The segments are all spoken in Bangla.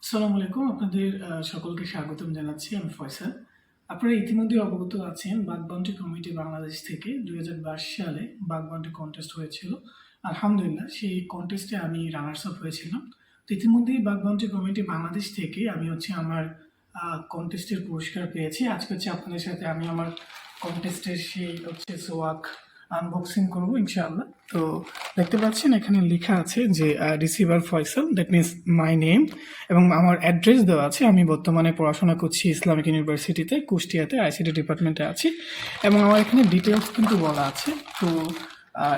আসসালামু আলাইকুম, আপনাদের সকলকে স্বাগতম জানাচ্ছি। আমি ফয়সাল। আপনারা ইতিমধ্যে অবগত আছেন বাগ বাউন্টি কমিটি বাংলাদেশ থেকে ২০২২ সালে বাগ বাউন্টি কন্টেস্ট হয়েছিল। আলহামদুলিল্লাহ সেই কন্টেস্টে আমি রানার্স আপ হয়েছিলাম। তো ইতিমধ্যেই বাগ বাউন্টি কমিটি বাংলাদেশ থেকে আমি আমার কন্টেস্টের পুরস্কার পেয়েছি। আজকে আপনাদের সাথে আমি আমার কন্টেস্টের সেই সোয়াক আনবক্সিং করবো ইনশাআল্লাহ। তো দেখতে পাচ্ছেন এখানে লেখা আছে যে receiver Faisal, that means my name, এবং আমার অ্যাড্রেস দেওয়া আছে। আমি বর্তমানে পড়াশোনা করছি ইসলামিক ইউনিভার্সিটিতে, কুষ্টিয়াতে আইসিটি ডিপার্টমেন্টে আছি, এবং আমার এখানে ডিটেলস কিন্তু বলা আছে। তো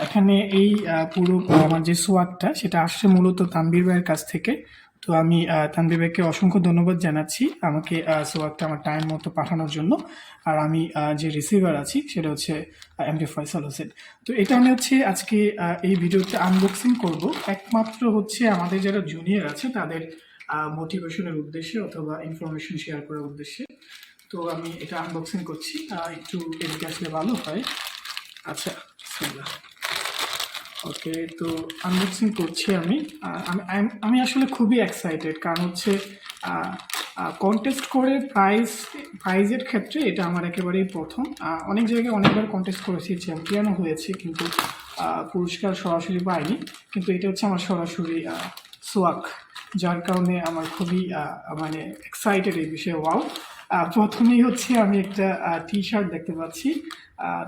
এখানে এই পুরো আমার যে সোয়াকটা সেটা আসছে মূলত তানবীর ভাইয়ের কাছ থেকে। তো আমি তানবীর ভাইকে অসংখ্য ধন্যবাদ জানাচ্ছি আমাকে সোয়াকটা আমার টাইম মতো পাঠানোর জন্য। আর আমি যে রিসিভার আছি সেটা হচ্ছে এমডি ফয়সাল হোসেন। তো এটা আমি আজকে এই ভিডিওতে আনবক্সিং করব একমাত্র আমাদের যারা জুনিয়র আছে তাদের মোটিভেশনের উদ্দেশ্যে অথবা ইনফরমেশন শেয়ার করার উদ্দেশ্যে। তো আমি এটা আনবক্সিং করছি, একটু এদিকে আসলে ভালো হয়। আচ্ছা, ওকে, তো আনবক্সিং করছি আমি। আমি আসলে খুবই এক্সাইটেড, কারণ কন্টেস্ট করে প্রাইজের ক্ষেত্রে এটা আমার একেবারেই প্রথম। অনেক জায়গায় অনেকবার কন্টেস্ট করেছি, চ্যাম্পিয়নও হয়েছি, কিন্তু পুরস্কার সরাসরি পাইনি। কিন্তু এটা আমার সরাসরি সোয়াক, যার কারণে আমার খুবই মানে এক্সাইটেড এই বিষয়ে। ওয়াও! প্রথমেই আমি একটা টি শার্ট দেখতে পাচ্ছি।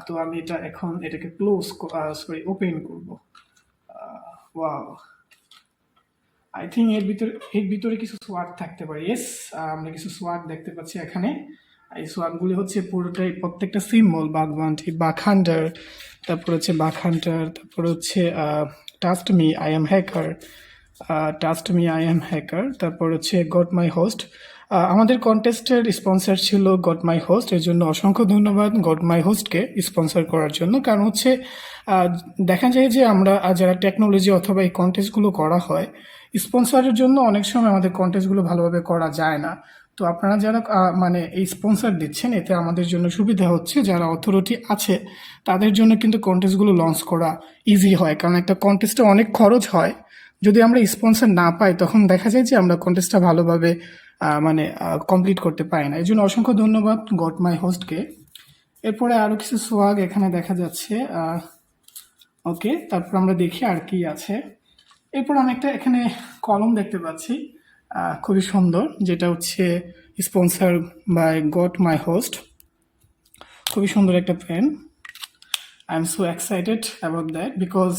তো আমি এটাকে ওপেন করব। ওয়াও, আই থিঙ্ক এর ভিতরে কিছু সোয়াগ থাকতে পারে। ইয়েস, আমরা কিছু সোয়াগ দেখতে পাচ্ছি এখানে। এই সোয়াগগুলি পুরোটাই প্রত্যেকটা symbol, bug bounty, bug hunter, তারপর বাগ হান্টার, তারপর trust me I am hacker, তারপর গট মাই হোস্ট। আমাদের কন্টেস্টের স্পন্সর ছিল গট মাই হোস্ট, এর জন্য অসংখ্য ধন্যবাদ গট মাই হোস্টকে স্পন্সর করার জন্য। কারণ দেখা যায় যে আমরা যারা টেকনোলজি অথবা এই কন্টেস্টগুলো করা হয়, স্পন্সরের জন্য অনেক সময় আমাদের কন্টেস্টগুলো ভালোভাবে করা যায় না। তো আপনারা যারা মানে এই স্পন্সর দিচ্ছেন, এতে আমাদের জন্য সুবিধা হচ্ছে। যারা অথরিটি আছে তাদের জন্য কিন্তু কন্টেস্টগুলো লঞ্চ করা ইজি হয়, কারণ একটা কন্টেস্টে অনেক খরচ হয়। যদি আমরা স্পন্সর না পাই তখন দেখা যায় যে আমরা কন্টেস্টটা ভালোভাবে মানে কমপ্লিট করতে পারি না। এই জন্য অসংখ্য ধন্যবাদ গট মাই হোস্টকে। এরপরে আরও কিছু সোয়াগ এখানে দেখা যাচ্ছে। ওকে, তারপর আমরা দেখি আর কি আছে। এরপর আমি এখানে কলম দেখতে পাচ্ছি, খুবই সুন্দর, যেটা sponsor by got my host. খুবই সুন্দর একটা pen. I am so excited about that, because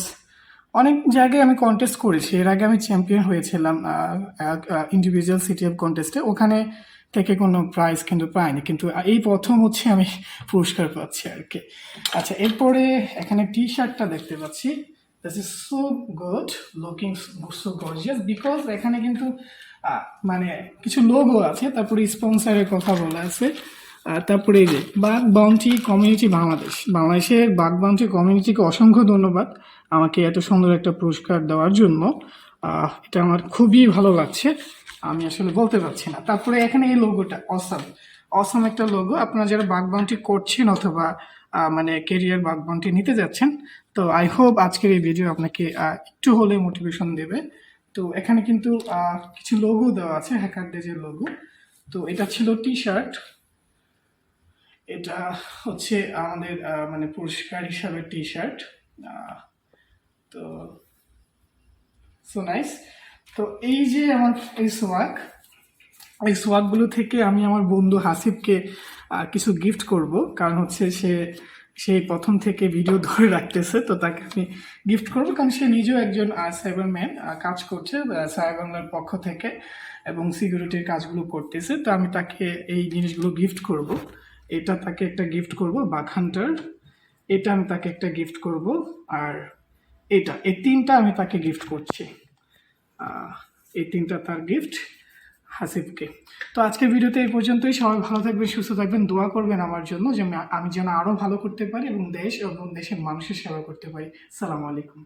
অনেক জায়গায় আমি কন্টেস্ট করেছি। এর আগে আমি চ্যাম্পিয়ন হয়েছিলাম ইন্ডিভিজুয়াল সিটিএফ কন্টেস্টে, ওখানে থেকে কোনো প্রাইজ কিন্তু পাইনি, কিন্তু এই প্রথম আমি পুরস্কার পাচ্ছি আর কি। আচ্ছা, এরপরে এখানে টি শার্টটা দেখতে পাচ্ছি। This is so good looking, so gorgeous, because এখানে কিন্তু মানে কিছু লোগো আছে, তারপরে স্পন্সরের কথা বলা আছে। তারপরে এই যে বাগ বাউন্টি কমিউনিটি বাংলাদেশের বাগ বাউন্টি কমিউনিটিকে অসংখ্য ধন্যবাদ আমাকে এত সুন্দর একটা পুরস্কার দেওয়ার জন্য। এটা আমার খুবই ভালো লাগছে, আমি আসলে বলতে পারছি না। তারপরে এখানে এই লোগোটা অসাম একটা লোগো। আপনারা যারা বাগ বাউন্টি করছেন অথবা মানে কেরিয়ার বাগ বাউন্টি নিতে যাচ্ছেন, তো আই হোপ আজকের এই ভিডিও আপনাকে একটু হলে মোটিভেশন দেবে। তো এখানে কিন্তু কিছু লোগো দেওয়া আছে, হ্যাকার ডেজের লোগো। তো এটা ছিল টি শার্ট, এটা আমাদের মানে পুরস্কার হিসাবে টি শার্ট। তো সো নাইস। তো এই যে আমার এই সোয়াকগুলো থেকে আমি আমার বন্ধু হাসিবকে কিছু গিফট করব, কারণ সে প্রথম থেকে ভিডিও ধরে রাখতেছে। তো তাকে আমি গিফট করব, কারণ সে নিজেও একজন সাইবারম্যান, কাজ করছে সাইবার বাংলার পক্ষ থেকে, এবং সিকিউরিটির কাজগুলো করতেছে। তো আমি তাকে এই জিনিসগুলো গিফট করব। এটা তাকে একটা গিফট করব, বাগ হান্টার। এটা আমি তাকে একটা গিফট করব, আর এই তিনটা আমি তাকে গিফট করছি। এই তিনটা তার গিফট হাসিবকে। তো আজকের ভিডিওতে এই পর্যন্তই। সবাই ভালো থাকবেন, সুস্থ থাকবেন, দোয়া করবেন আমার জন্য, যে আমি যেন আরও ভালো করতে পারি এবং দেশ এবং দেশের মানুষের সেবা করতে পারি। আসসালামু আলাইকুম।